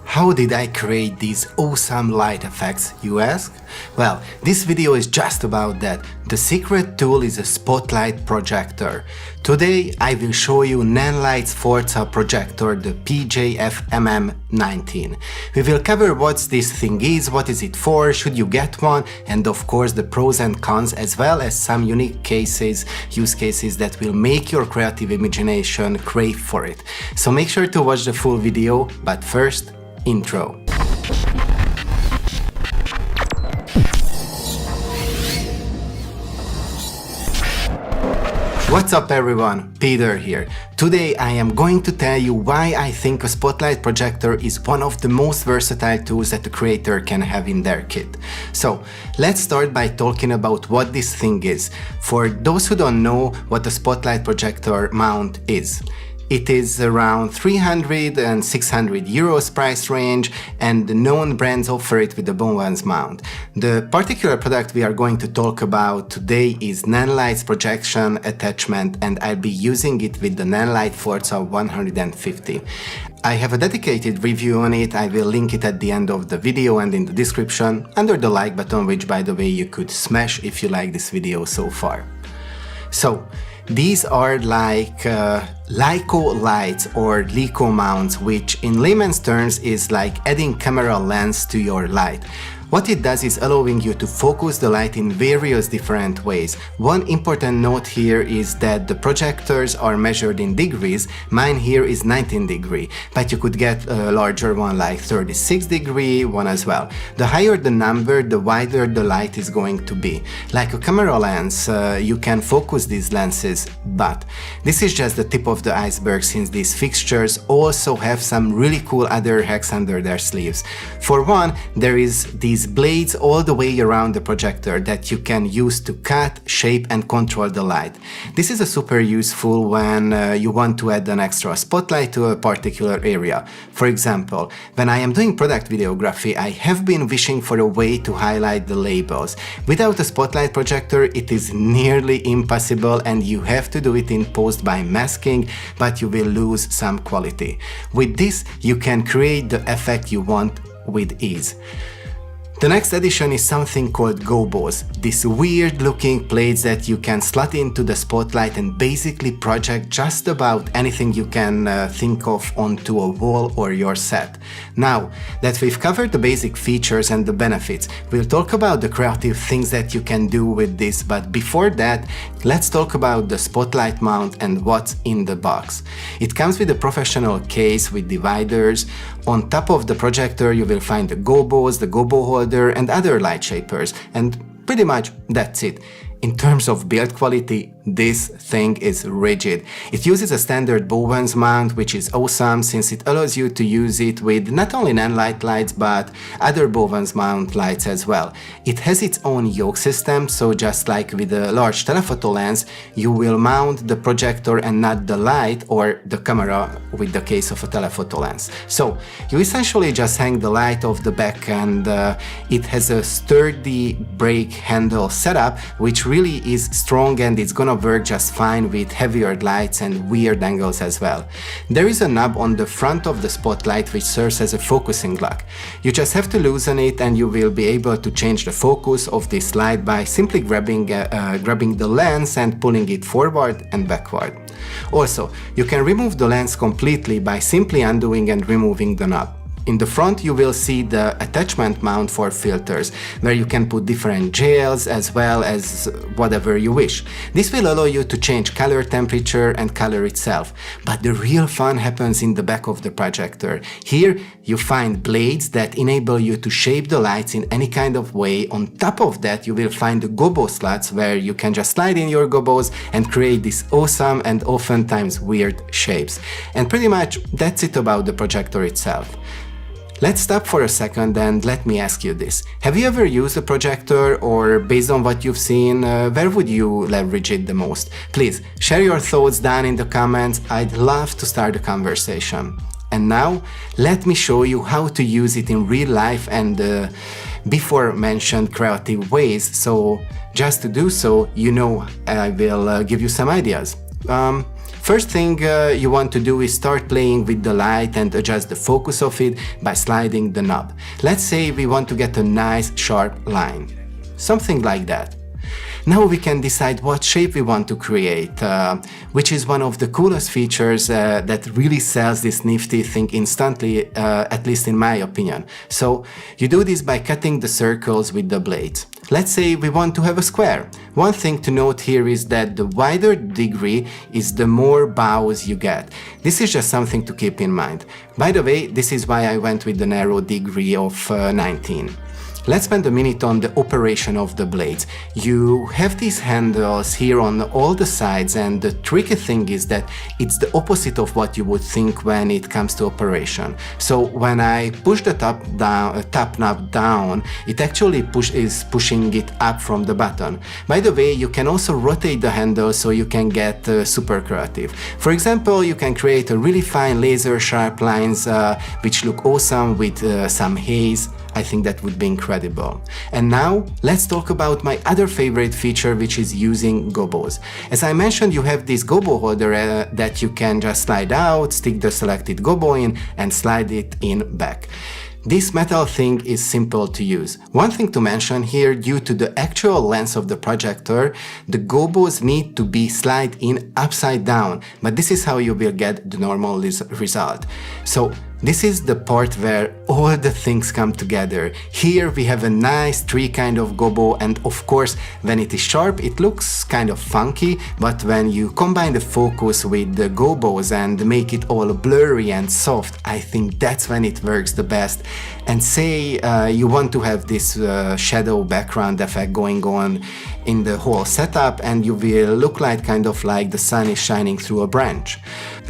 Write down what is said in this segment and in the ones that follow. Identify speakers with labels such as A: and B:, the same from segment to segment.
A: How did I create these awesome light effects, you ask? Well, this video is just about that. The secret tool is a spotlight projector. Today I will show you Nanlite's Forza projector, the FMM 19. We will cover what this thing is, what is it for, should you get one, and of course the pros and cons, as well as some unique use cases that will make your creative imagination crave for it. So make sure to watch the full video, but first, intro. What's up everyone, Peter here. Today I am going to tell you why I think a spotlight projector is one of the most versatile tools that a creator can have in their kit. So let's start by talking about what this thing is. For those who don't know what a spotlight projector mount is. It is around 300 and 600 euros price range, and the known brands offer it with the Bonbons mount. The particular product we are going to talk about today is Nanlite's projection attachment, and I'll be using it with the Nanlite Forza 150. I have a dedicated review on it. I will link it at the end of the video and in the description under the like button, which by the way you could smash if you like this video so far. So, these are like LiCo lights or LiCo mounts, which in layman's terms is like adding camera lens to your light. What it does is allowing you to focus the light in various different ways. One important note here is that the projectors are measured in degrees. Mine here is 19 degree, but you could get a larger one like 36 degree one as well. The higher the number, the wider the light is going to be. Like a camera lens, you can focus these lenses, but this is just the tip of the iceberg, since these fixtures also have some really cool other hacks under their sleeves. For one, there is these blades all the way around the projector that you can use to cut, shape and control the light. This is super useful when you want to add an extra spotlight to a particular area. For example, when I am doing product videography, I have been wishing for a way to highlight the labels. Without a spotlight projector, it is nearly impossible, and you have to do it in post by masking, but you will lose some quality. With this, you can create the effect you want with ease. The next addition is something called gobos, these weird looking plates that you can slot into the spotlight and basically project just about anything you can think of onto a wall or your set. Now that we've covered the basic features and the benefits, we'll talk about the creative things that you can do with this, but before that, let's talk about the spotlight mount and what's in the box. It comes with a professional case with dividers. On top of the projector you will find the gobos, the gobo holder and other light shapers, and pretty much that's it. In terms of build quality, this thing is rigid. It uses a standard Bowens mount, which is awesome since it allows you to use it with not only Nanlite lights but other Bowens mount lights as well. It has its own yoke system, so just like with a large telephoto lens, you will mount the projector and not the light or the camera with the case of a telephoto lens. So you essentially just hang the light off the back, and it has a sturdy brake handle setup, which really is strong, and it's gonna work just fine with heavier lights and weird angles as well. There is a knob on the front of the spotlight which serves as a focusing lock. You just have to loosen it and you will be able to change the focus of this light by simply grabbing the lens and pulling it forward and backward. Also, you can remove the lens completely by simply undoing and removing the knob. In the front you will see the attachment mount for filters, where you can put different gels as well as whatever you wish. This will allow you to change color temperature and color itself. But the real fun happens in the back of the projector. Here you find blades that enable you to shape the lights in any kind of way. On top of that you will find the gobo slots, where you can just slide in your gobos and create these awesome and oftentimes weird shapes. And pretty much that's it about the projector itself. Let's stop for a second and let me ask you this. Have you ever used a projector, or based on what you've seen, where would you leverage it the most? Please share your thoughts down in the comments. I'd love to start a conversation. And now let me show you how to use it in real life and before mentioned creative ways, so just to do so, I will give you some ideas. First thing you want to do is start playing with the light and adjust the focus of it by sliding the knob. Let's say we want to get a nice sharp line, something like that. Now we can decide what shape we want to create, which is one of the coolest features that really sells this nifty thing instantly, at least in my opinion. So you do this by cutting the circles with the blades. Let's say we want to have a square. One thing to note here is that the wider the degree is, the more bows you get. This is just something to keep in mind. By the way, this is why I went with the narrow degree of 19. Let's spend a minute on the operation of the blades. You have these handles here on all the sides, and the tricky thing is that it's the opposite of what you would think when it comes to operation. So when I push the top knob down, it actually is pushing it up from the bottom. By the way, you can also rotate the handle so you can get super creative. For example, you can create a really fine laser sharp lines which look awesome with some haze. I think that would be incredible. And now let's talk about my other favorite feature, which is using gobos. As I mentioned, you have this gobo holder that you can just slide out, stick the selected gobo in and slide it in back. This metal thing is simple to use. One thing to mention here, due to the actual length of the projector, the gobos need to be slid in upside down, but this is how you will get the normal result. So this is the part where all the things come together. Here we have a nice tree kind of gobo, and of course when it is sharp it looks kind of funky, but when you combine the focus with the gobos and make it all blurry and soft, I think that's when it works the best. And say you want to have this shadow background effect going on in the whole setup, and you will look like kind of like the sun is shining through a branch.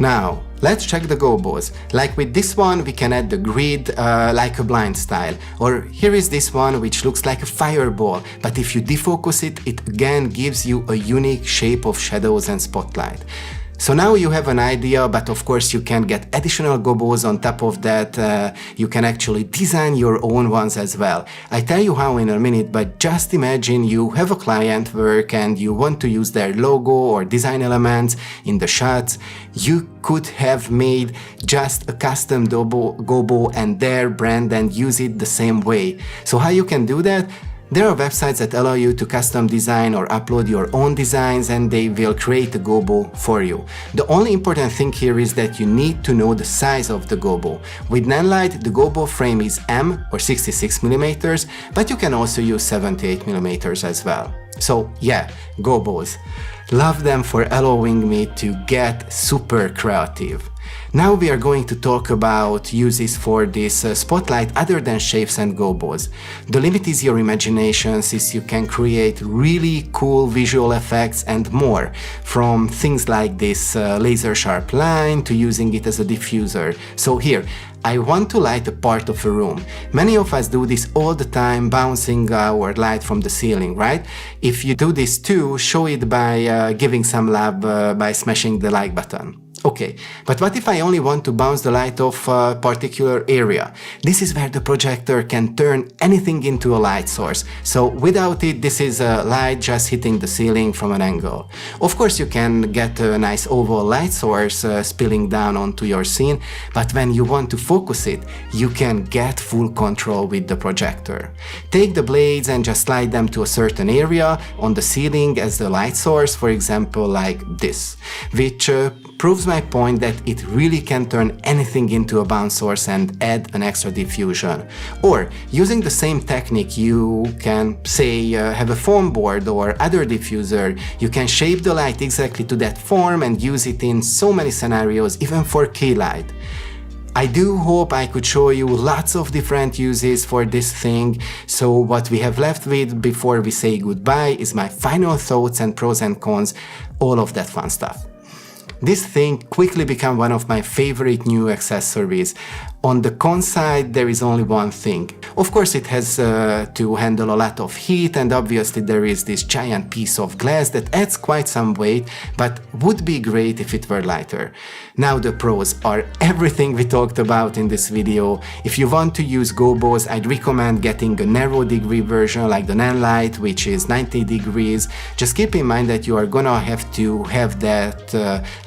A: Now let's check the gobos. Like with this one, we can add the grid like a blind style. Or here is this one which looks like a fireball, but if you defocus it, it again gives you a unique shape of shadows and spotlight. So now you have an idea, but of course you can get additional gobos on top of that. You can actually design your own ones as well. I tell you how in a minute, but just imagine you have a client work and you want to use their logo or design elements in the shots. You could have made just a custom gobo and their brand and use it the same way. So how you can do that? There are websites that allow you to custom design or upload your own designs, and they will create a gobo for you. The only important thing here is that you need to know the size of the gobo. With Nanlite, the gobo frame is M or 66mm, but you can also use 78mm as well. So yeah, gobos. Love them for allowing me to get super creative. Now we are going to talk about uses for this spotlight other than shapes and gobos. The limit is your imagination, since you can create really cool visual effects and more, from things like this laser sharp line to using it as a diffuser. So here, I want to light a part of a room. Many of us do this all the time, bouncing our light from the ceiling, right? If you do this too, show it by giving some love by smashing the like button. Okay, but what if I only want to bounce the light off a particular area? This is where the projector can turn anything into a light source. So without it, this is a light just hitting the ceiling from an angle. Of course, you can get a nice oval light source spilling down onto your scene, but when you want to focus it, you can get full control with the projector. Take the blades and just slide them to a certain area on the ceiling as the light source, for example like this, which proves my point that it really can turn anything into a bounce source and add an extra diffusion. Or using the same technique, you can say have a foam board or other diffuser. You can shape the light exactly to that form and use it in so many scenarios, even for key light. I do hope I could show you lots of different uses for this thing, so what we have left with before we say goodbye is my final thoughts and pros and cons, all of that fun stuff. This thing quickly became one of my favorite new accessories. On the con side, there is only one thing. Of course, it has to handle a lot of heat, and obviously there is this giant piece of glass that adds quite some weight, but would be great if it were lighter. Now the pros are everything we talked about in this video. If you want to use gobos, I'd recommend getting a narrow degree version like the Nanlite, which is 90 degrees. Just keep in mind that you are gonna have to have that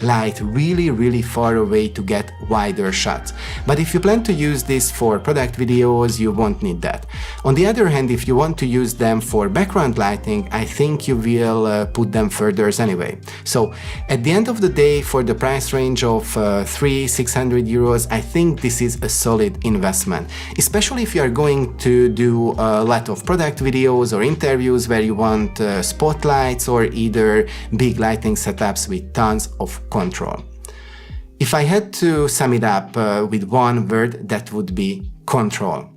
A: light really far away to get wider shots. But if you plan to use this for product videos, you won't need that. On the other hand, if you want to use them for background lighting, I think you will put them further anyway. So at the end of the day, for the price range of 300-600 euros, I think this is a solid investment, especially if you are going to do a lot of product videos or interviews where you want spotlights or either big lighting setups with tons of control. If I had to sum it up with one word, that would be control.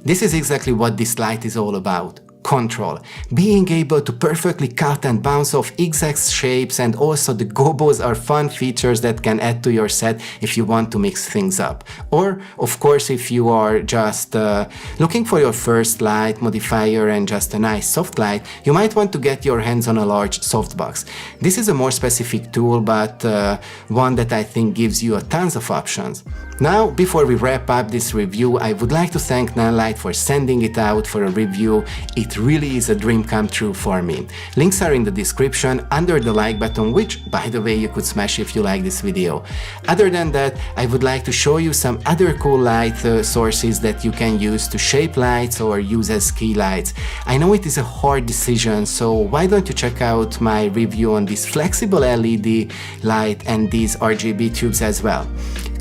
A: This is exactly what this light is all about. Control. Being able to perfectly cut and bounce off exact shapes, and also the gobos are fun features that can add to your set if you want to mix things up. Or, of course, if you are just looking for your first light modifier and just a nice soft light, you might want to get your hands on a large softbox. This is a more specific tool, but one that I think gives you tons of options. Now, before we wrap up this review, I would like to thank Nanlite for sending it out for a review. It really is a dream come true for me. Links are in the description under the like button, which, by the way, you could smash if you like this video. Other than that, I would like to show you some other cool light sources that you can use to shape lights or use as key lights. I know it is a hard decision, so why don't you check out my review on this flexible LED light and these RGB tubes as well.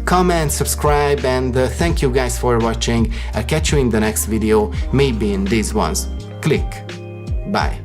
A: Comment, subscribe, and thank you guys for watching. I'll catch you in the next video, maybe in these ones. Click. Bye.